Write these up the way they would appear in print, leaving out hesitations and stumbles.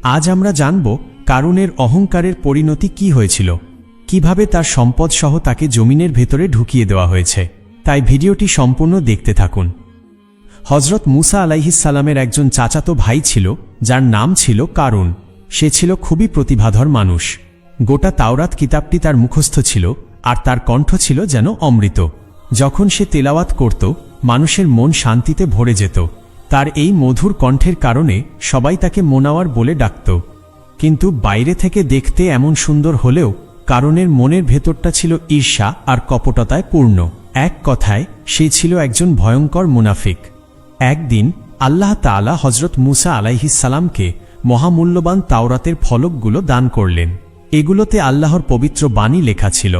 আজ আমরা জানব কারুনের অহংকারের পরিণতি কি হয়েছিল, কিভাবে তার সম্পদ সহ তাকে জমিনের ভেতরে ঢুকিয়ে দেওয়া হয়েছে। তাই ভিডিওটি সম্পূর্ণ দেখতে থাকুন। হযরত মুসা আলাইহিস সালামের একজন চাচাতো ভাই ছিল যার নাম ছিল কারুন। সে ছিল খুবই প্রতিভাধর মানুষ। গোটা তাওরাত কিতাবটি তার মুখস্থ ছিল আর তার কণ্ঠ ছিল যেন অমৃত। যখন সে তেলাওয়াত করত, মানুষের মন শান্তিতে ভরে যেত। তার এই মধুর কণ্ঠের কারণে সবাই তাকে মোনাওয়ার বলে ডাকত। কিন্তু বাইরে থেকে দেখতে এমন সুন্দর হলেও কারুনের মনের ভেতরটা ছিল ঈর্ষা আর কপটতায় পূর্ণ। এক কথায় সে ছিল একজন ভয়ঙ্কর মুনাফিক। একদিন আল্লাহ তাআলা হযরত মুসা আলাইহিস সালামকে মহামূল্যবান তাওরাতের ফলকগুলো দান করলেন। এগুলোতে আল্লাহর পবিত্র বাণী লেখা ছিল।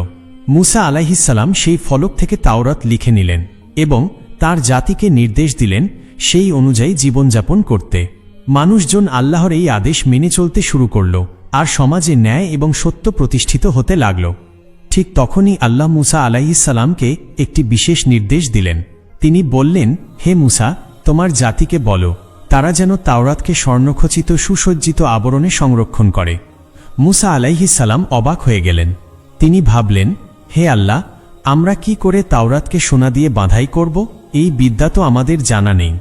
মুসা আলাইহিস সালাম সেই ফলক থেকে তাওরাত লিখে নিলেন এবং তার জাতিকে নির্দেশ দিলেন সেই অনুযায়ী জীবনযাপন করতে। মানুষজন আল্লাহর এই আদেশ মেনে চলতে শুরু করল আর সমাজে ন্যায় এবং সত্য প্রতিষ্ঠিত হতে লাগল। ঠিক তখনই আল্লাহ মুসা আলাইহিস সালামকে একটি বিশেষ নির্দেশ দিলেন। তিনি বললেন, হে মুসা, তোমার জাতিকে বলো তারা যেন তাওরাতকে স্বর্ণখচিত সুসজ্জিত আবরণে সংরক্ষণ করে। মুসা আলাইহিস সালাম অবাক হয়ে গেলেন। তিনি ভাবলেন, হে আল্লাহ, আমরা কি করে তাওরাতকে সোনা দিয়ে বাঁধাই করব? এই বিদ্যা তো আমাদের জানা নেই।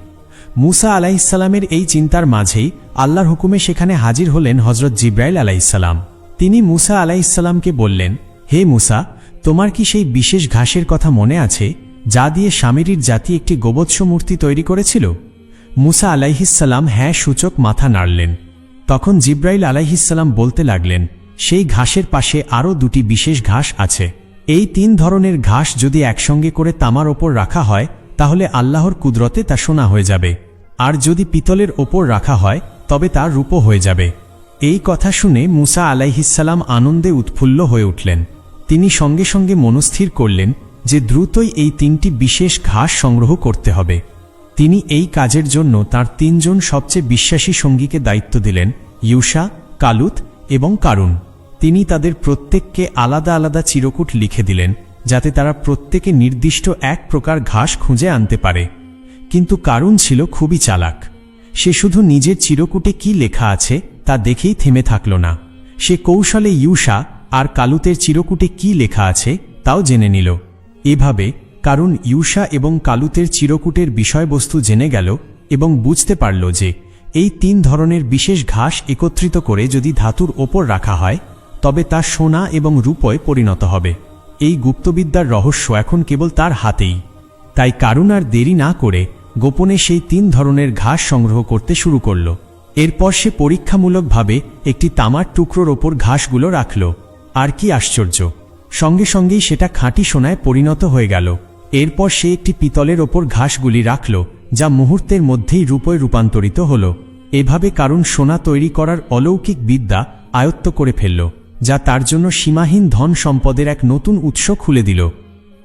মুসা আলাইহিস সালামের এই চিন্তার মাঝেই আল্লাহর হুকুমে সেখানে হাজির হলেন হযরত জিবরাইল আলাইহিস সালাম। তিনি মুসা আলাইহিস সালামকে বললেন, হে মুসা, তোমার কি সেই বিশেষ ঘাসের কথা মনে আছে যা দিয়ে শামিরির জাতি একটি গোবৎস মূর্তি তৈরি করেছিল? মুসা আলাইহিস সালাম হ্যাঁ সূচক মাথা নাড়লেন। তখন জিবরাইল আলাইহিস সালাম বলতে লাগলেন, সেই ঘাসের পাশে আরও দুটি বিশেষ ঘাস আছে। এই 3 ধরনের ঘাস যদি একসঙ্গে করে তামার ওপর রাখা হয় তাহলে আল্লাহর কুদরতে তা সোনা হয়ে যাবে, আর যদি পিতলের ওপর রাখা হয় তবে তা রূপো হয়ে যাবে। এই কথা শুনে মুসা আলাইহিস সালাম আনন্দে উৎফুল্ল হয়ে উঠলেন। তিনি সঙ্গে সঙ্গে মনস্থির করলেন যে দ্রুতই এই 3টি বিশেষ ঘাস সংগ্রহ করতে হবে। তিনি এই কাজের জন্য তার 3 জন সবচেয়ে বিশ্বাসী সঙ্গীকে দায়িত্ব দিলেন, ইউশা, কালুত এবং কারুন। তিনি তাদের প্রত্যেককে আলাদা আলাদা চিরকুট লিখে দিলেন যাতে তারা প্রত্যেকে নির্দিষ্ট এক প্রকার ঘাস খুঁজে আনতে পারে। কিন্তু কারুন ছিল খুবই চালাক। সে শুধু নিজের চিরকুটে কি লেখা আছে তা দেখেই থেমে থাকল না। সে কৌশলে ইউশা আর কালুতের চিরকুটে কি লেখা আছে তাও জেনে নিল। এভাবে কারুন ইউশা এবং কালুতের চিরকুটের বিষয়বস্তু জেনে গেল এবং বুঝতে পারল যে এই 3 ধরনের বিশেষ ঘাস একত্রিত করে যদি ধাতুর ওপর রাখা হয় তবে তা সোনা এবং রূপোয় পরিণত হবে। এই গুপ্তবিদ্যার রহস্য এখন কেবল তার হাতেই। তাই কারুন আর দেরি না করে গোপনে সেই 3 ধরনের ঘাস সংগ্রহ করতে শুরু করল। এরপর সে পরীক্ষামূলকভাবে একটি তামার টুকরোর ওপর ঘাসগুলো রাখল। আর কি আশ্চর্য, সঙ্গে সঙ্গেই সেটা খাঁটি সোনায় পরিণত হয়ে গেল। এরপর সে একটি পিতলের ওপর ঘাসগুলি রাখল যা মুহূর্তের মধ্যেই রূপোয় রূপান্তরিত হল। এভাবে কারুন সোনা তৈরি করার অলৌকিক বিদ্যা আয়ত্ত করে ফেলল, যা তার জন্য সীমাহীন ধন সম্পদের এক নতুন উৎস খুলে দিল।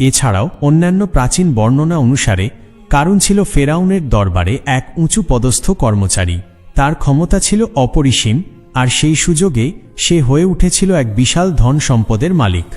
এছাড়াও অন্যান্য প্রাচীন বর্ণনা অনুসারে কারুন ছিল ফেরাউনের দরবারে এক উঁচু পদস্থ কর্মচারী। তার ক্ষমতা ছিল অপরিসীম আর সেই সুযোগে সে হয়ে উঠেছিল এক বিশাল ধন সম্পদের মালিক।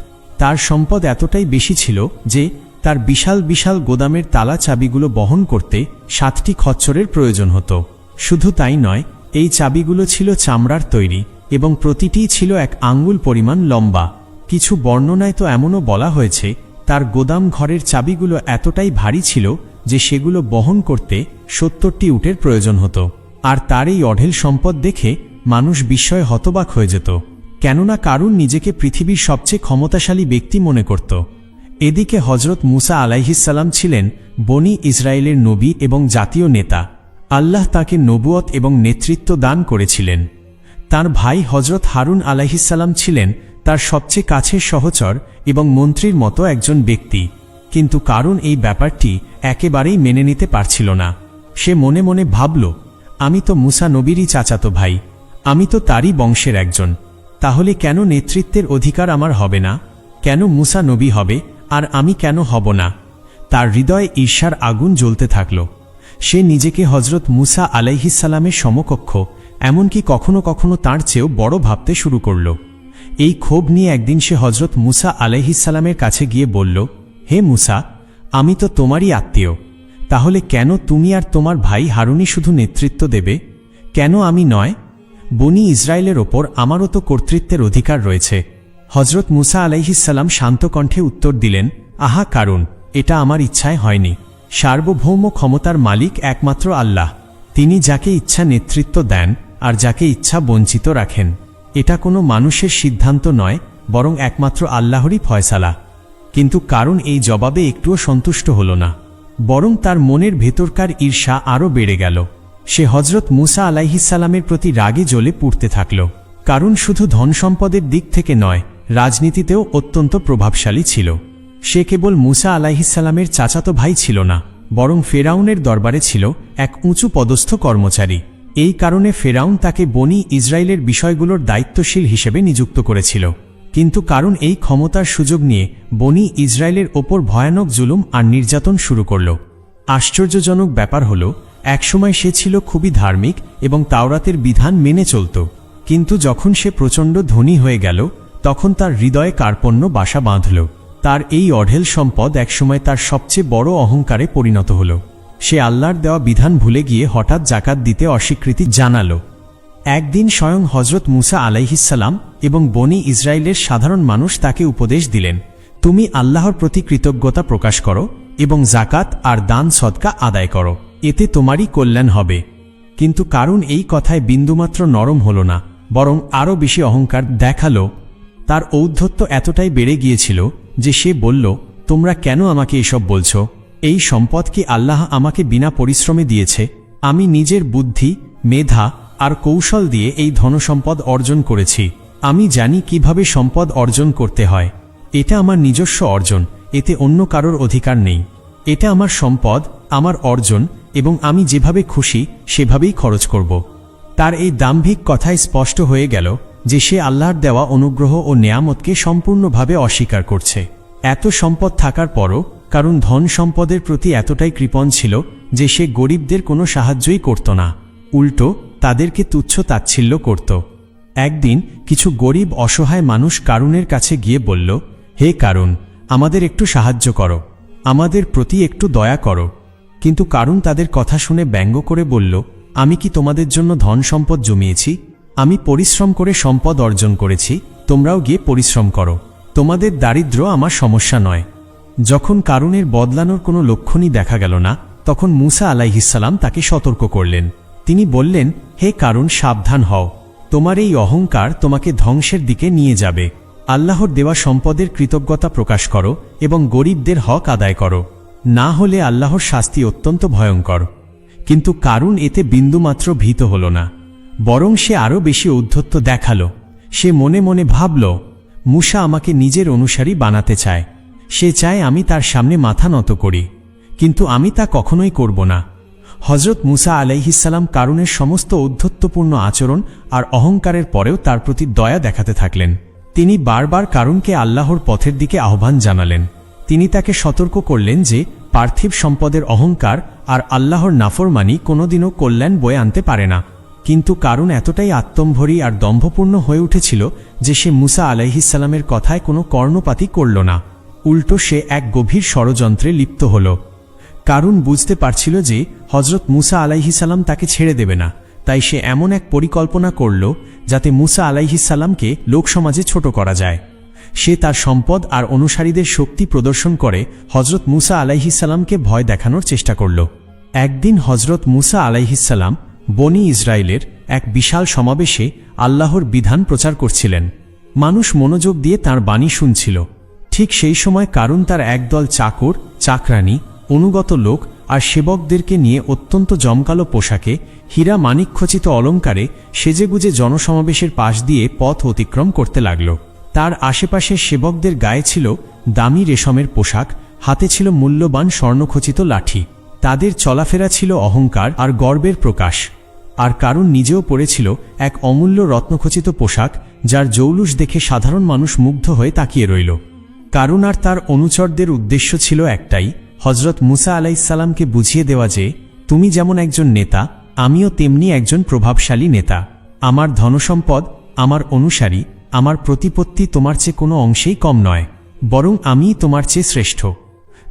তার সম্পদ এতটাই বেশি ছিল যে তার বিশাল বিশাল গোদামের তালা চাবিগুলো বহন করতে 7টি খচ্চরের প্রয়োজন হতো। শুধু তাই নয়, এই চাবিগুলো ছিল চামড়ার তৈরি এবং প্রতিটিই ছিল 1 আঙ্গুল পরিমাণ লম্বা। কিছু বর্ণনায় তো এমনও বলা হয়েছে তার গোদাম ঘরের চাবিগুলো এতটাই ভারী ছিল যে সেগুলো বহন করতে 70টি উটের প্রয়োজন হতো। আর তার এই অঢেল সম্পদ দেখে মানুষ বিস্ময়ে হতবাক হয়ে যেত, কেননা কারুন নিজেকে পৃথিবীর সবচেয়ে ক্ষমতাশালী ব্যক্তি মনে করত। এদিকে হযরত মুসা আলাইহিস সালাম ছিলেন বনি ইসরায়েলের নবী এবং জাতীয় নেতা। আল্লাহ তাকে নবুয়ত এবং নেতৃত্ব দান করেছিলেন। তার ভাই হযরত হারুন আলাইহিস সালাম ছিলেন তার সবচেয়ে কাছের সহচর এবং মন্ত্রীর মতো একজন ব্যক্তি। কিন্তু কারুন এই ব্যাপারটি একেবারেই মেনে নিতে পারছিল না। সে মনে মনে ভাবল, আমি তো মুসা নবীরই চাচাতো ভাই, আমি তো তারই বংশের একজন, তাহলে কেন নেতৃত্বের অধিকার আমার হবে না? কেন মুসা নবী হবে আর আমি কেন হব না? তার হৃদয়ে ঈর্ষার আগুন জ্বলতে থাকল। সে নিজেকে হযরত মুসা আলাইহিস সালামের সমকক্ষ, এমনকি কখনো কখনো তার চেয়েও বড় ভাবতে শুরু করল। এই ক্ষোভ নিয়ে একদিন সে হযরত মুসা আলাইহিস সালামের কাছে গিয়ে বলল, হে মুসা, আমি তো তোমারই আত্মীয়, তাহলে কেন তুমি আর তোমার ভাই হারুনই শুধু নেতৃত্ব দেবে, কেন আমি নয়? বনি ইসরায়েলের ওপর আমারও তো কর্তৃত্বের অধিকার রয়েছে। হজরত মুসা আলাইহিসসালাম শান্ত কণ্ঠে উত্তর দিলেন, আহা কারুন, এটা আমার ইচ্ছায় হয়নি। সার্বভৌম ক্ষমতার মালিক একমাত্র আল্লাহ। তিনি যাকে ইচ্ছা নেতৃত্ব দেন আর যাকে ইচ্ছা বঞ্চিত রাখেন। এটা কোনো মানুষের সিদ্ধান্ত নয়, বরং একমাত্র আল্লাহরই ফয়সালা। কিন্তু কারুন এই জবাবে একটুও সন্তুষ্ট হল না, বরং তার মনের ভেতরকার ঈর্ষা আরও বেড়ে গেল। সে হজরত মুসা আলাইহিসসালামের প্রতি রাগে জ্বলে পুড়তে থাকল। কারুন শুধু ধনসম্পদের দিক থেকে নয়, রাজনীতিতেও অত্যন্ত প্রভাবশালী ছিল। সে কেবল মুসা আলাইহিসসালামের চাচাতো ভাই ছিল না, বরং ফেরাউনের দরবারে ছিল এক উঁচু পদস্থ কর্মচারী। এই কারণে ফেরাউন তাকে বনি ইসরায়েলের বিষয়গুলোর দায়িত্বশীল হিসেবে নিযুক্ত করেছিল। কিন্তু কারুন এই ক্ষমতার সুযোগ নিয়ে বনি ইসরায়েলের ওপর ভয়ানক জুলুম আর নির্যাতন শুরু করল। আশ্চর্যজনক ব্যাপার হল, একসময় সে ছিল খুবই ধার্মিক এবং তাওরাতের বিধান মেনে চলত। কিন্তু যখন সে প্রচণ্ড ধনী হয়ে গেল, তখন তার হৃদয়ে কার্পণ্য বাসা বাঁধল। তার এই অঢেল সম্পদ একসময় তার সবচেয়ে বড় অহংকারে পরিণত হল। সে আল্লাহর দেওয়া বিধান ভুলে গিয়ে হঠাৎ জাকাত দিতে অস্বীকৃতি জানাল। একদিন স্বয়ং হজরত মুসা আলাইহিসসালাম এবং বনি ইসরায়েলের সাধারণ মানুষ তাকে উপদেশ দিলেন, তুমি আল্লাহর প্রতি কৃতজ্ঞতা প্রকাশ করো এবং জাকাত আর দান সদকা আদায় করো, এতে তোমারই কল্যাণ হবে। কিন্তু কারুন এই কথায় বিন্দুমাত্র নরম হল না, বরং আরও বেশি অহংকার দেখালো। তার ঔদ্ধত্য এতটাই বেড়ে গিয়েছিল যে সে বলল, তোমরা কেন আমাকে এসব বলছো? এই সম্পদ কি আল্লাহ আমাকে বিনা পরিশ্রমে দিয়েছে? আমি নিজের বুদ্ধি, মেধা আর কৌশল দিয়ে এই ধনসম্পদ অর্জন করেছি। আমি জানি কিভাবে সম্পদ অর্জন করতে হয়। এটা আমার নিজস্ব অর্জন, এতে অন্য কারোর অধিকার নেই। এটা আমার সম্পদ, আমার অর্জন, এবং আমি যেভাবে খুশি সেভাবেই খরচ করব। তার এই দাম্ভিক কথায় স্পষ্ট হয়ে গেল যে সে আল্লাহর দেওয়া অনুগ্রহ ও নেয়ামতকে সম্পূর্ণভাবে অস্বীকার করছে। এত সম্পদ থাকার পরও কারণ ধন সম্পদের প্রতি এতটাই কৃপণ ছিল যে সে গরিবদের কোনো সাহায্যই করত না, উল্টো তাদেরকে তুচ্ছ তাচ্ছিল্য করত। একদিন কিছু গরিব অসহায় মানুষ কারুনের কাছে গিয়ে বলল, হে কারুন, আমাদের একটু সাহায্য করো, আমাদের প্রতি একটু দয়া করো। কিন্তু কারুন তাদের কথা শুনে ব্যঙ্গ করে বলল, আমি কি তোমাদের জন্য ধন সম্পদ জমিয়েছি? আমি পরিশ্রম করে সম্পদ অর্জন করেছি, তোমরাও গিয়ে পরিশ্রম করো। তোমাদের দারিদ্র্য আমার সমস্যা নয়। যখন কারুনের বদলানোর কোনো লক্ষণই দেখা গেল না, তখন মুসা আলাইহিসসালাম তাকে সতর্ক করলেন। তিনি বললেন, হে কারুন, সাবধান হও, তোমার এই অহংকার তোমাকে ধ্বংসের দিকে নিয়ে যাবে। আল্লাহর দেওয়া সম্পদের কৃতজ্ঞতা প্রকাশ করো এবং গরিবদের হক আদায় করো, না হলে আল্লাহর শাস্তি অত্যন্ত ভয়ঙ্কর। কিন্তু কারুন এতে বিন্দুমাত্র ভীত হল না, বরং সে আরও বেশি ঔদ্ধত্য দেখাল। সে মনে মনে ভাবল, মুসা আমাকে নিজের অনুসারী বানাতে চায়। সে চায় আমি তার সামনে মাথা নত করি, কিন্তু আমি তা কখনোই করব না। হজরত মুসা আলাইহিসসালাম কারুনের সমস্ত ঔদ্ধত্যপূর্ণ আচরণ আর অহংকারের পরেও তার প্রতি দয়া দেখাতে থাকলেন। তিনি বারবার কারুনকে আল্লাহর পথের দিকে আহ্বান জানালেন। তিনি তাকে সতর্ক করলেন যে পার্থিব সম্পদের অহংকার আর আল্লাহর নাফরমানি কোনোদিনও কল্যাণ বয়ে আনতে পারে না। কিন্তু কারুন এতটাই আত্মম্ভরী আর দম্ভপূর্ণ হয়ে উঠেছিল যে সে মুসা আলাইহিসসালামের কথায় কোনো কর্ণপাতই করল না, উল্টো সে এক গভীর ষড়যন্ত্রে লিপ্ত হল। কারুন বুঝতে পারছিল যে হজরত মুসা আলাইহিসসালাম তাকে ছেড়ে দেবে না, তাই সে এমন এক পরিকল্পনা করল যাতে মুসা আলাইহিসসালামকে লোকসমাজে ছোট করা যায়। সে তার সম্পদ আর অনুসারীদের শক্তি প্রদর্শন করে হজরত মুসা আলাইহিসসালামকে ভয় দেখানোর চেষ্টা করল। একদিন হজরত মুসা আলাইহিসসালাম বনি ইসরায়েলের এক বিশাল সমাবেশে আল্লাহর বিধান প্রচার করছিলেন। মানুষ মনোযোগ দিয়ে তাঁর বাণী শুনছিল। ঠিক সেই সময় কারুন তার একদল চাকর, চাকরানী, অনুগত লোক আর সেবকদেরকে নিয়ে অত্যন্ত জমকালো পোশাকে, হীরা মানিকখচিত অলঙ্কারে সেজেগুজে জনসমাবেশের পাশ দিয়ে পথ অতিক্রম করতে লাগল। তার আশেপাশের সেবকদের গায়ে ছিল দামি রেশমের পোশাক, হাতে ছিল মূল্যবান স্বর্ণখচিত লাঠি। তাদের চলাফেরা ছিল অহংকার আর গর্বের প্রকাশ। আর কারুন নিজেও পরেছিল এক অমূল্য রত্নখচিত পোশাক, যার জৌলুস দেখে সাধারণ মানুষ মুগ্ধ হয়ে তাকিয়ে রইল। কারুন আর তার অনুচরদের উদ্দেশ্য ছিল একটাই, হজরত মুসা আলাইহিসসালামকে বুঝিয়ে দেওয়া যে তুমি যেমন একজন নেতা, আমিও তেমনি একজন প্রভাবশালী নেতা। আমার ধনসম্পদ, আমার অনুসারী, আমার প্রতিপত্তি তোমার চেয়ে কোনো অংশেই কম নয়, বরং আমিই তোমার চেয়ে শ্রেষ্ঠ।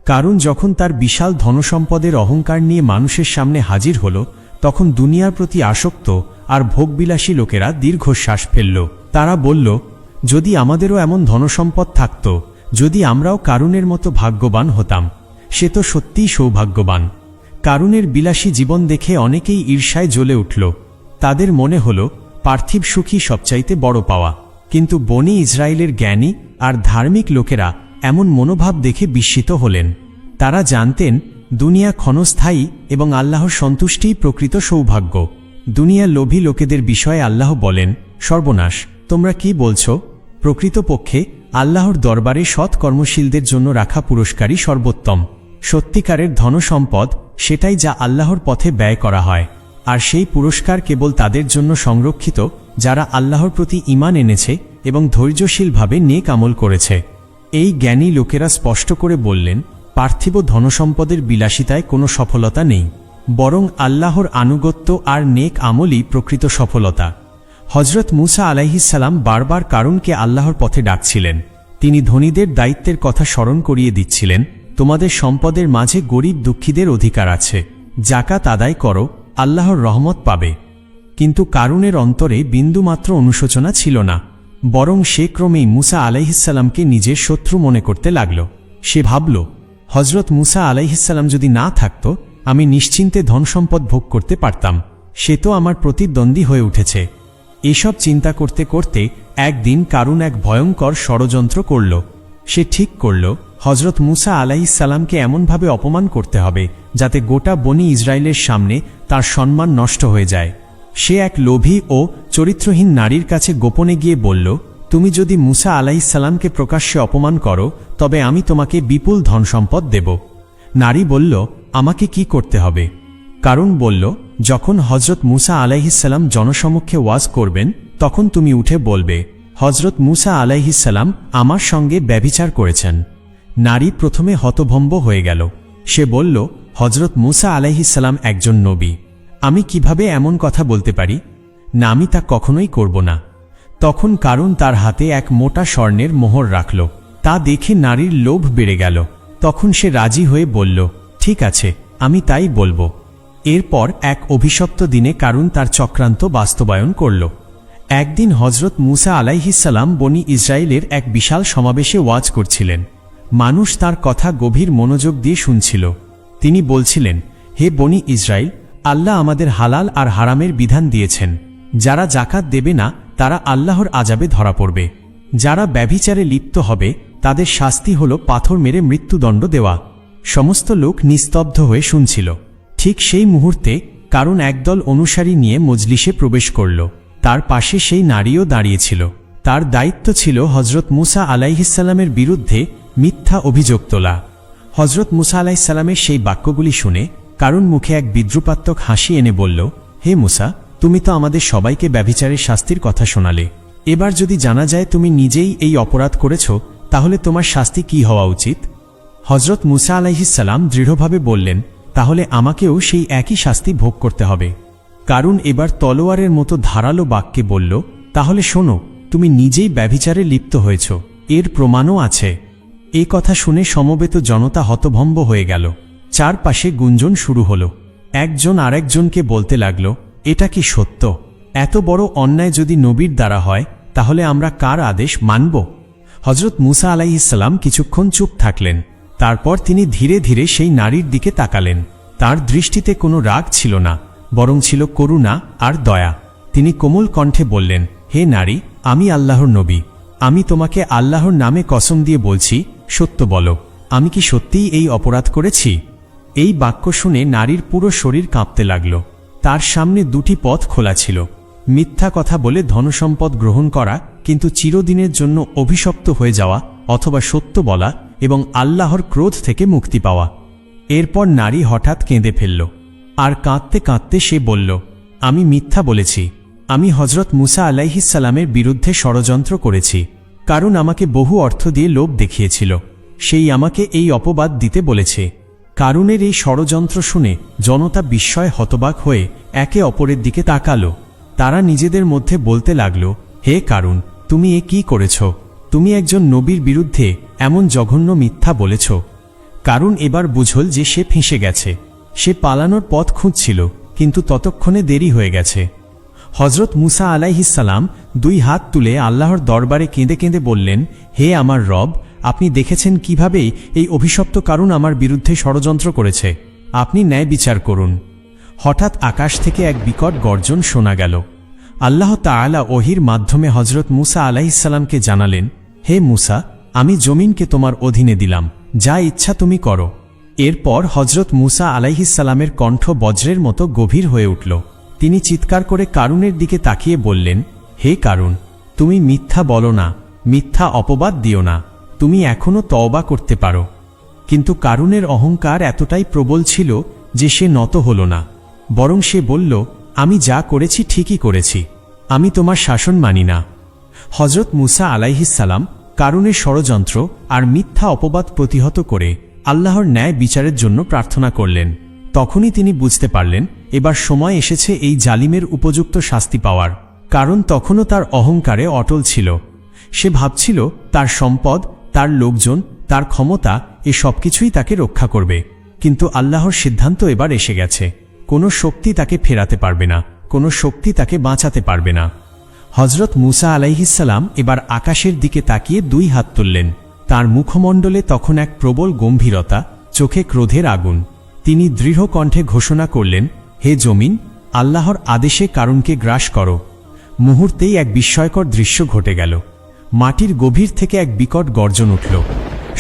কারুন যখন তার বিশাল ধনসম্পদের অহংকার নিয়ে মানুষের সামনে হাজির হল, তখন দুনিয়ার প্রতি আসক্ত আর ভোগবিলাসী লোকেরা দীর্ঘশ্বাস ফেলল। তারা বলল, যদি আমাদেরও এমন ধনসম্পদ থাকত, যদি আমরাও কারুনের মতো ভাগ্যবান হতাম, সে তো সত্যিই সৌভাগ্যবান। কারুনের বিলাসী জীবন দেখে অনেকেই ঈর্ষায় জ্বলে উঠল। তাদের মনে হল পার্থিব সুখী সবচাইতে বড় পাওয়া। কিন্তু বনি ইসরায়েলের জ্ঞানী আর ধার্মিক লোকেরা এমন মনোভাব দেখে বিস্মিত হলেন। তারা জানতেন দুনিয়া ক্ষণস্থায়ী এবং আল্লাহর সন্তুষ্টিই প্রকৃত সৌভাগ্য। দুনিয়া লোভী লোকেদের বিষয়ে আল্লাহ বলেন, সর্বনাশ, তোমরা কি বলছ? প্রকৃতপক্ষে আল্লাহর দরবারে সৎ কর্মশীলদের জন্য রাখা পুরস্কারই সর্বোত্তম। সত্যিকারের ধনসম্পদ সেটাই যা আল্লাহর পথে ব্যয় করা হয়, আর সেই পুরস্কার কেবল তাদের জন্য সংরক্ষিত যারা আল্লাহর প্রতি ঈমান এনেছে এবং ধৈর্যশীলভাবে নেক আমল করেছে। এই জ্ঞানী লোকেরা স্পষ্ট করে বললেন, পার্থিব ধনসম্পদের বিলাসিতায় কোনো সফলতা নেই, বরং আল্লাহর আনুগত্য আর নেক আমলই প্রকৃত সফলতা। হযরত মূসা আলাইহিসসালাম বারবার কারুনকে আল্লাহর পথে ডাকছিলেন। তিনি ধনীদের দায়িত্বের কথা স্মরণ করিয়ে দিচ্ছিলেন, তোমাদের সম্পদের মাঝে গরিব দুঃখীদের অধিকার আছে, যাকাত আদায় করো, আল্লাহর রহমত পাবে। কিন্তু কারুনের অন্তরে বিন্দুমাত্র অনুশোচনা ছিল না, বরং সে ক্রমেই মূসা আলাইহিসসালামকে নিজের শত্রু মনে করতে লাগল। সে ভাবল, হযরত মূসা আলাইহিসসালাম যদি না থাকত, আমি নিশ্চিন্তে ধনসম্পদ ভোগ করতে পারতাম। সে তো আমার প্রতিদ্বন্দ্বী হয়ে উঠেছে। এসব চিন্তা করতে করতে একদিন কারুন এক ভয়ঙ্কর ষড়যন্ত্র করল। সে ঠিক করল, হযরত মূসা আলাইহিসসালামকে এমনভাবে অপমান করতে হবে যাতে গোটা বনি ইসরায়েলের সামনে তার সম্মান নষ্ট হয়ে যায়। সে এক লোভী ও চরিত্রহীন নারীর কাছে গোপনে গিয়ে বলল, তুমি যদি মূসা আলাইহিসসালামকে প্রকাশ্যে অপমান করো, তবে আমি তোমাকে বিপুল ধনসম্পদ দেব। নারী বলল, আমাকে কি করতে হবে? কারুন বলল, যখন হযরত মূসা আলাইহিসসালাম জনসমক্ষে ওয়াজ করবেন, তখন তুমি উঠে বলবে, হযরত মূসা আলাইহিসসালাম আমার সঙ্গে ব্যভিচার করেছেন। নারী প্রথমে হতভম্ব হয়ে গেল। সে বলল, হযরত মূসা আলাইহিসসালাম একজন নবী, আমি কিভাবে এমন কথা বলতে পারি? না, আমি তা কখনোই করব না। তখন কারুন তার হাতে এক মোটা স্বর্ণের মোহর রাখল। তা দেখে নারীর লোভ বেড়ে গেল। তখন সে রাজি হয়ে বলল, ঠিক আছে, আমি তাই বলবো। এরপর এক অভিশপ্ত দিনে কারুন তার চক্রান্ত বাস্তবায়ন করল। একদিন হযরত মূসা আলাইহিসসালাম বনি ইসরায়েলের এক বিশাল সমাবেশে ওয়াজ করছিলেন। মানুষ তার কথা গভীর মনোযোগ দিয়ে শুনছিল। তিনি বলছিলেন, হে বনি ইসরায়েল, আল্লাহ আমাদের হালাল আর হারামের বিধান দিয়েছেন। যারা জাকাত দেবে না তারা আল্লাহর আযাবে ধরা পড়বে। যারা ব্যভিচারে লিপ্ত হবে তাদের শাস্তি হল পাথর মেরে মৃত্যুদণ্ড দেওয়া। সমস্ত লোক নিস্তব্ধ হয়ে শুনছিল। ঠিক সেই মুহূর্তে কারুন একদল অনুসারী নিয়ে মজলিসে প্রবেশ করল। তার পাশে সেই নারীও দাঁড়িয়েছিল। তার দায়িত্ব ছিল হযরত মূসা আলাইহিসসালামের বিরুদ্ধে মিথ্যা অভিযোগ তোলা। হযরত মূসা আলাইহিসসালামের সেই বাক্যগুলি শুনে কারুন মুখে এক বিদ্রুপাত্মক হাসি এনে বলল, হে মূসা, তুমি তো আমাদের সবাইকে ব্যভিচারের শাস্তির কথা শোনালে। এবার যদি জানা যায় তুমি নিজেই এই অপরাধ করেছ, তাহলে তোমার শাস্তি কি হওয়া উচিত? হযরত মূসা আলাইহিসসালাম দৃঢ়ভাবে বললেন, তাহলে আমাকেও সেই একই শাস্তি ভোগ করতে হবে। কারুন এবার তলোয়ারের মতো ধারালো বাক্যে বলল, তাহলে শোনো, তুমি নিজেই ব্যভিচারে লিপ্ত হয়েছ, এর প্রমাণও আছে। এ কথা শুনে সমবেত জনতা হতভম্ব হয়ে গেল। চারপাশে গুঞ্জন শুরু হল। একজন আরেকজনকে বলতে লাগল, এটা কি সত্য? এত বড় অন্যায় যদি নবীর দ্বারা হয়, তাহলে আমরা কার আদেশ মানব? হযরত মূসা আলাইহিসসালাম কিছুক্ষণ চুপ থাকলেন। তারপর তিনি ধীরে ধীরে সেই নারীর দিকে তাকালেন। তার দৃষ্টিতে কোনো রাগ ছিল না, বরং ছিল করুণা আর দয়া। তিনি কোমল কণ্ঠে বললেন, হে নারী, আমি আল্লাহর নবী। আমি তোমাকে আল্লাহর নামে কসম দিয়ে বলছি, সত্য বলো, আমি কি সত্যিই এই অপরাধ করেছি? এই বাক্য শুনে নারীর পুরো শরীর কাঁপতে লাগল। তার সামনে দুটি পথ খোলা ছিল, মিথ্যা কথা বলে ধনসম্পদ গ্রহণ করা কিন্তু চিরদিনের জন্য অভিশপ্ত হয়ে যাওয়া, অথবা সত্য বলা এবং আল্লাহর ক্রোধ থেকে মুক্তি পাওয়া। এরপর নারী হঠাৎ কেঁদে ফেলল, আর কাঁদতে কাঁদতে সে বলল, আমি মিথ্যা বলেছি। আমি হযরত মূসা আলাইহিসসালামের বিরুদ্ধে ষড়যন্ত্র করেছি। কারণ আমাকে বহু অর্থ দিয়ে লোভ দেখিয়েছিল, সেই আমাকে এই অপবাদ দিতে বলেছে। কারুনের এই ষড়যন্ত্র শুনে জনতা বিস্ময়ে হতবাক হয়ে একে অপরের দিকে তাকালো। তারা নিজেদের মধ্যে বলতে লাগল, হে কারুন, তুমি এ কি করেছ? তুমি একজন নবীর বিরুদ্ধে এমন জঘন্য মিথ্যা বলেছ। কারুন এবার বুঝল যে সে ফেঁসে গেছে। সে পালানোর পথ খুঁজছিল, কিন্তু ততক্ষণে দেরি হয়ে গেছে। হজরত মুসা আলাইহিসসালাম 2 হাত তুলে আল্লাহর দরবারে কেঁদে কেঁদে বললেন, হে আমার রব, আপনি দেখেছেন কিভাবে এই অভিশপ্ত কারুন আমার বিরুদ্ধে ষড়যন্ত্র করেছে। আপনি ন্যায় বিচার করুন। হঠাৎ আকাশ থেকে এক বিকট গর্জন শোনা গেল। আল্লাহ তাআলা ওহির মাধ্যমে হজরত মুসা আলাইহিসসালামকে জানালেন, হে মুসা, আমি জমিনকে তোমার অধীনে দিলাম, যা ইচ্ছা তুমি করো। এরপর হজরত মুসা আলাইহিসসালামের কণ্ঠ বজ্রের মতো গভীর হয়ে উঠল। তিনি চিৎকার করে কারুনের দিকে তাকিয়ে বললেন, হে কারুন, তুমি মিথ্যা বলো না, মিথ্যা অপবাদ দিও না, তুমি এখনও তওবা করতে পারো। কিন্তু কারুনের অহংকার এতটাই প্রবল ছিল যে সে নত হল না, বরং সে বলল, আমি যা করেছি ঠিকই করেছি, আমি তোমার শাসন মানি না। হজরত মুসা আলাইহিসসালাম কারুনের ষড়যন্ত্র আর মিথ্যা অপবাদ প্রতিহত করে আল্লাহর ন্যায় বিচারের জন্য প্রার্থনা করলেন। তখনই তিনি বুঝতে পারলেন এবার সময় এসেছে এই জালিমের উপযুক্ত শাস্তি পাওয়ার। কারণ তখনও তার অহংকারে অটল ছিল। সে ভাবছিল তার সম্পদ, তার লোকজন, তার ক্ষমতা এ সবকিছুই তাকে রক্ষা করবে। কিন্তু আল্লাহর সিদ্ধান্ত এবার এসে গেছে। কোনো শক্তি তাকে ফেরাতে পারবে না, কোনো শক্তি তাকে বাঁচাতে পারবে না। হজরত মুসা আলাইহিসসালাম এবার আকাশের দিকে তাকিয়ে 2 হাত তুললেন। তার মুখমণ্ডলে তখন এক প্রবল গম্ভীরতা, চোখে ক্রোধের আগুন। তিনি দৃঢ় কণ্ঠে ঘোষণা করলেন, হে জমিন, আল্লাহর আদেশে কারুনকে গ্রাস করো। মুহূর্তেই এক বিস্ময়কর দৃশ্য ঘটে গেল। মাটির গভীর থেকে এক বিকট গর্জন উঠল।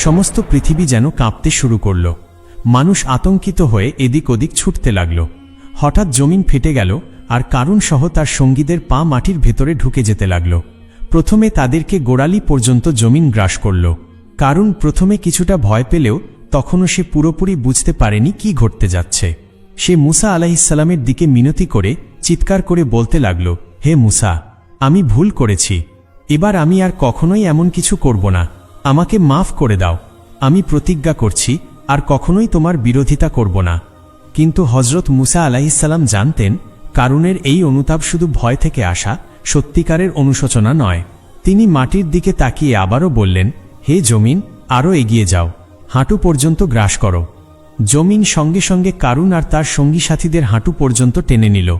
সমস্ত পৃথিবী যেন কাঁপতে শুরু করল। মানুষ আতঙ্কিত হয়ে এদিক ওদিক ছুটতে লাগল। হঠাৎ জমিন ফেটে গেল আর কারুন সহ তার সঙ্গীদের পা মাটির ভেতরে ঢুকে যেতে লাগল। প্রথমে তাদেরকে গোড়ালি পর্যন্ত জমিন গ্রাস করল। কারুন প্রথমে কিছুটা ভয় পেলেও তখনও সে পুরোপুরি বুঝতে পারেনি কি ঘটতে যাচ্ছে। সে মুসা আলাইহিসসালামের দিকে মিনতি করে চিৎকার করে বলতে লাগল, হে মুসা, আমি ভুল করেছি, এবার আমি আর কখনোই এমন কিছু করব না, আমাকে মাফ করে দাও। আমি প্রতিজ্ঞা করছি আর কখনোই তোমার বিরোধিতা করব না। কিন্তু হজরত মুসা আলাইহিসসালাম জানতেন কারুনের এই অনুতাপ শুধু ভয় থেকে আসা, সত্যিকারের অনুশোচনা নয়। তিনি মাটির দিকে তাকিয়ে আবারও বললেন, হে জমিন, আরও এগিয়ে যাও, হাঁটু পর্যন্ত গ্রাস করো। জমিন সঙ্গে সঙ্গে কারুন আর তার সঙ্গী সাথীদের হাঁটু পর্যন্ত টেনে নিল।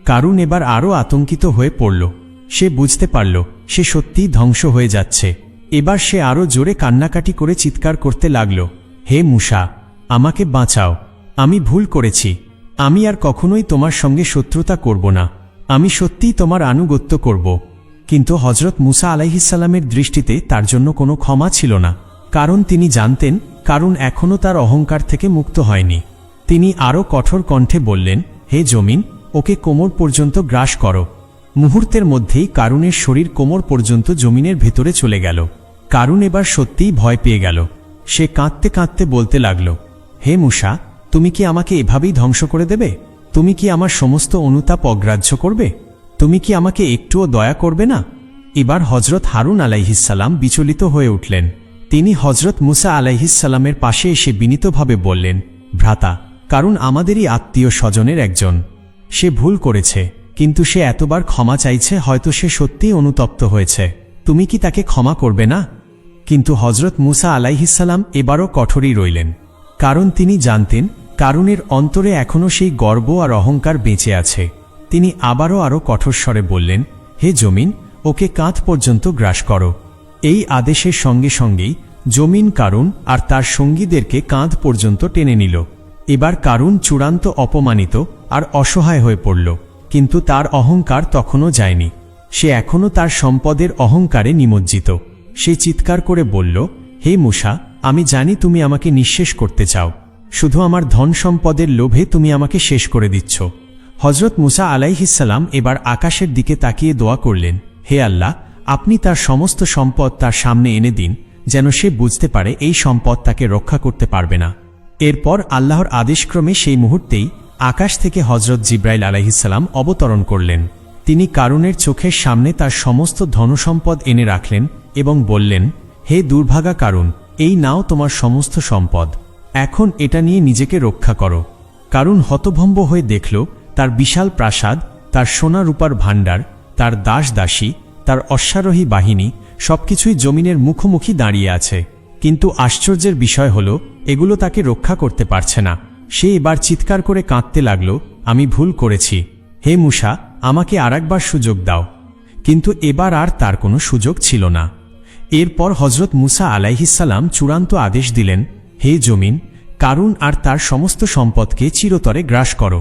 কারুন এবার আরও আতঙ্কিত হয়ে পড়ল। সে বুঝতে পারল সে সত্যিই ধ্বংস হয়ে যাচ্ছে। এবার সে আরও জোরে কান্নাকাটি করে চিৎকার করতে লাগল, হে মুসা, আমাকে বাঁচাও, আমি ভুল করেছি, আমি আর কখনোই তোমার সঙ্গে শত্রুতা করব না, আমি সত্যিই তোমার আনুগত্য করব। কিন্তু হজরত মুসা আলাইহিসসালামের দৃষ্টিতে তার জন্য কোনো ক্ষমা ছিল না। কারণ তিনি জানতেন কারুন এখনও তার অহংকার থেকে মুক্ত হয়নি। তিনি আরও কঠোর কণ্ঠে বললেন, হে জমিন, ওকে কোমর পর্যন্ত গ্রাস করো। মুহূর্তের মধ্যেই কারুনের শরীর কোমর পর্যন্ত জমিনের ভেতরে চলে গেল। কারুন এবার সত্যিই ভয় পেয়ে গেল। সে কাঁদতে কাঁদতে বলতে লাগল, হে মুসা, তুমি কি আমাকে এভাবেই ধ্বংস করে দেবে? তুমি কি আমার সমস্ত অনুতাপ অগ্রাহ্য করবে? তুমি কি আমাকে একটুও দয়া করবে না? এবার হজরত হারুন আলাইহিসসালাম বিচলিত হয়ে উঠলেন। তিনি হজরত মুসা আলাইহিসসালামের পাশে এসে বিনীতভাবে বললেন, ভ্রাতা, কারণ আমাদেরই আত্মীয় স্বজনের একজন। সে ভুল করেছে, কিন্তু সে এতবার ক্ষমা চাইছে, হয়তো সে সত্যিই অনুতপ্ত হয়েছে। তুমি কি তাকে ক্ষমা করবে না? কিন্তু হজরত মুসা আলাইহিসসালাম এবারও কঠোরই রইলেন। কারণ তিনি জানতেন কারুনের অন্তরে এখনও সেই গর্ব আর অহংকার বেঁচে আছে। তিনি আরও কঠোর স্বরে বললেন, হে জমিন, ওকে কাঁধ পর্যন্ত গ্রাস করো। এই আদেশের সঙ্গে সঙ্গেই জমিন কারুন আর তার সঙ্গীদেরকে কাঁধ পর্যন্ত টেনে নিল। এবার কারুন চূড়ান্ত অপমানিত আর অসহায় হয়ে পড়ল। কিন্তু তার অহংকার তখনও যায়নি। সে এখনও তার সম্পদের অহংকারে নিমজ্জিত। সে চিৎকার করে বলল, হে মুসা, আমি জানি তুমি আমাকে নিঃশেষ করতে চাও। শুধু আমার ধন সম্পদের লোভে তুমি আমাকে শেষ করে দিচ্ছ। হজরত মুসা আলাইহিসসালাম এবার আকাশের দিকে তাকিয়ে দোয়া করলেন, হে আল্লাহ, আপনি তার সমস্ত সম্পদ তার সামনে এনে দিন, যেন সে বুঝতে পারে এই সম্পদ তাকে রক্ষা করতে পারবে না। এরপর আল্লাহর আদেশক্রমে সেই মুহূর্তেই আকাশ থেকে হজরত জিব্রাইল আলাইহিসসালাম অবতরণ করলেন। তিনি কারুনের চোখের সামনে তার সমস্ত ধনসম্পদ এনে রাখলেন এবং বললেন, হে দুর্ভাগা কারুন, এই নাও তোমার সমস্ত সম্পদ, এখন এটা নিয়ে নিজেকে রক্ষা করো। কারুন হতভম্ব হয়ে দেখল তার বিশাল প্রাসাদ, তার সোনা রূপার ভাণ্ডার, তার দাস দাসী, তার অশ্বারোহী বাহিনী সবকিছুই জমিনের মুখোমুখি দাঁড়িয়ে আছে। কিন্তু আশ্চর্যের বিষয় হল এগুলো তাকে রক্ষা করতে পারছে না। সে এবার চিৎকার করে কাঁদতে লাগল, আমি ভুল করেছি, হে মূসা আমাকে আরেকবার সুযোগ দাও। কিন্তু এবার আর তার কোনো সুযোগ ছিল না। এরপর হজরত মূসা আলাইহিসসালাম চূড়ান্ত আদেশ দিলেন, হে জমিন, কারুন আর তার সমস্ত সম্পদকে চিরতরে গ্রাস করো।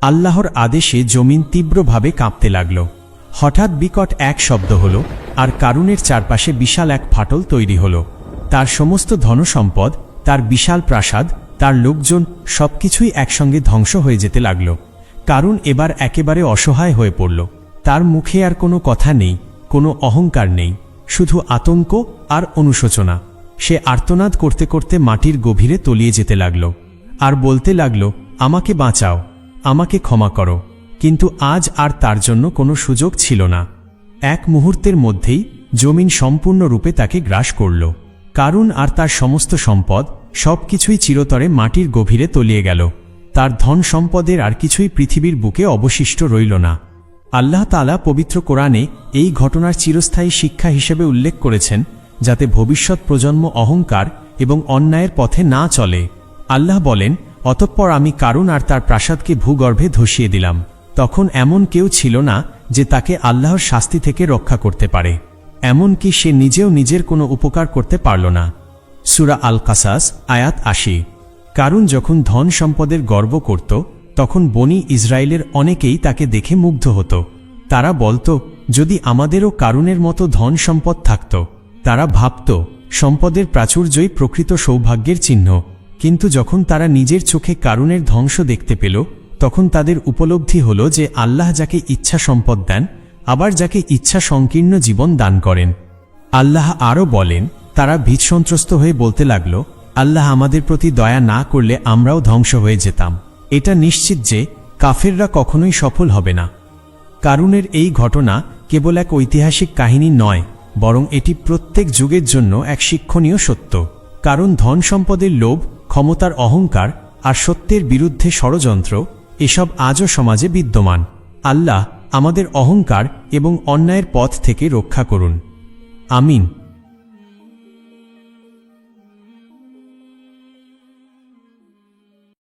আল্লাহর আদেশে জমিন তীব্রভাবে কাঁপতে লাগল। হঠাৎ বিকট এক শব্দ হল, আর কারুনের চারপাশে বিশাল এক ফাটল তৈরি হল। তার সমস্ত ধনসম্পদ, তার বিশাল প্রাসাদ, তার লোকজন সবকিছুই একসঙ্গে ধ্বংস হয়ে যেতে লাগল। কারুন এবার একেবারে অসহায় হয়ে পড়ল। তার মুখে আর কোনো কথা নেই, কোনো অহংকার নেই, শুধু আতঙ্ক আর অনুশোচনা। সে আর্তনাদ করতে করতে মাটির গভীরে তলিয়ে যেতে লাগল আর বলতে লাগল, আমাকে বাঁচাও, আমাকে ক্ষমা করো। কিন্তু আজ আর তার জন্য কোনো সুযোগ ছিল না। এক মুহূর্তের মধ্যেই জমিন সম্পূর্ণরূপে তাকে গ্রাস করল। কারুন আর তার সমস্ত সম্পদ সবকিছুই চিরতরে মাটির গভীরে তলিয়ে গেল। তার ধন সম্পদের আর কিছুই পৃথিবীর বুকে অবশিষ্ট রইল না। আল্লাহ তাআলা পবিত্র কোরআনে এই ঘটনার চিরস্থায়ী শিক্ষা হিসেবে উল্লেখ করেছেন, যাতে ভবিষ্যৎ প্রজন্ম অহংকার এবং অন্যায়ের পথে না চলে। আল্লাহ বলেন, অতঃপর আমি কারুন আর তার প্রাসাদকে ভূগর্ভে ধসিয়ে দিলাম। তখন এমন কেউ ছিল না যে তাকে আল্লাহর শাস্তি থেকে রক্ষা করতে পারে, এমনকি সে নিজেও নিজের কোনো উপকার করতে পারল না। সূরা আল কাসাস আয়াত ৮০। কারুন যখন ধন সম্পদের গর্ব করত, তখন বনি ইসরায়েলের অনেকেই তাকে দেখে মুগ্ধ হতো। তারা বলত, যদি আমাদেরও কারুনের মতো ধন সম্পদ থাকত। তারা ভাবত, সম্পদের প্রাচুর্যই প্রকৃত সৌভাগ্যের চিহ্ন। কিন্তু যখন তারা নিজের চোখে কারুনের ধ্বংস দেখতে পেল, তখন তাদের উপলব্ধি হল যে আল্লাহ যাকে ইচ্ছা সম্পদ দেন, আবার যাকে ইচ্ছা সংকীর্ণ জীবন দান করেন। আল্লাহ আরও বলেন, তারা ভীতসন্ত্রস্ত হয়ে বলতে লাগল, আল্লাহ আমাদের প্রতি দয়া না করলে আমরাও ধ্বংস হয়ে যেতাম। এটা নিশ্চিত যে কাফেররা কখনোই সফল হবে না। কারুনের এই ঘটনা কেবল এক ঐতিহাসিক কাহিনী নয়, বরং এটি প্রত্যেক যুগের জন্য এক শিক্ষণীয় সত্য। কারণ ধন সম্পদের লোভ, ক্ষমতার অহংকার আর সত্যের বিরুদ্ধে ষড়যন্ত্র, এসব আজও সমাজে বিদ্যমান। আল্লাহ আমাদের অহংকার এবং অন্যায়ের পথ থেকে রক্ষা করুন। আমিন।